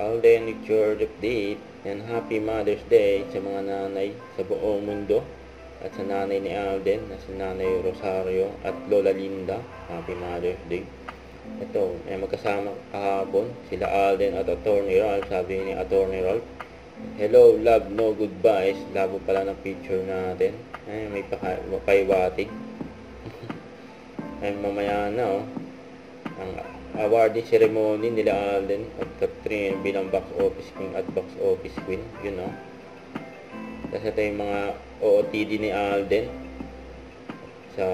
Alden with your update, and Happy Mother's Day sa mga nanay sa buong mundo at sa nanay ni Alden na si Nanay Rosario at Lola Linda. Happy Mother's Day. Ito, magkasama kahapon sila Alden at Attorney Ralph. Sabi ni Attorney Ralph, "Hello, love, no goodbyes." Labo pala ng picture natin. Ay, may pakaiwatig. Ay, mamaya na, ang awarding ceremony nila Alden at Catherine bilang box office king at box office queen. Yun, Tapos ito yung mga OOTD ni Alden sa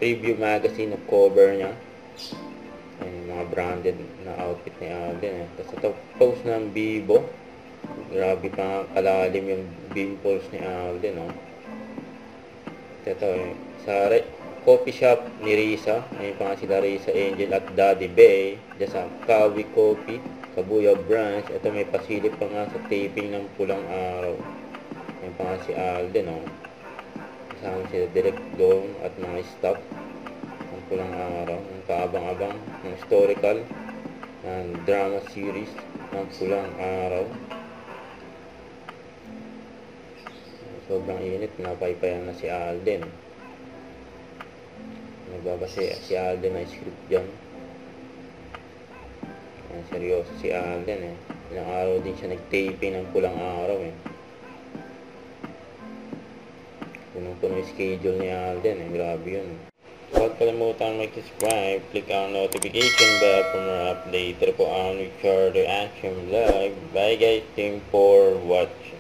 preview magazine na cover niya. Ay, mga branded na outfit ni Alden. Tapos ito, post ng Bibo. Grabe pa kalalim yung pimples ni Alden. Ito, sa coffee shop ni Risa. Ayun pa nga sila Risa Angel at Daddy Bay. Diyan sa Kawi Coffee, Kabuya Branch. Ito may pasilip pa nga sa taping ng Pulang Araw. Ayun pa nga si Alden. Kasama sila Direct Dome at mga staff ng Pulang Araw. Ang kaabang-abang ng historical ng drama series ng Pulang Araw. Sobrang init, napaypayan na si Alden. Nagbabase si Alden na script dyan. Seryoso si Alden. Ilang araw din siya nag-taping ng Pulang Araw. Punong-puno yung schedule ni Alden. Grabe yun. Huwag kalimutan mag-subscribe. Click ang notification bell for more update. Ito po ang Richard Reaction Live. Bye guys. Thank you for watching.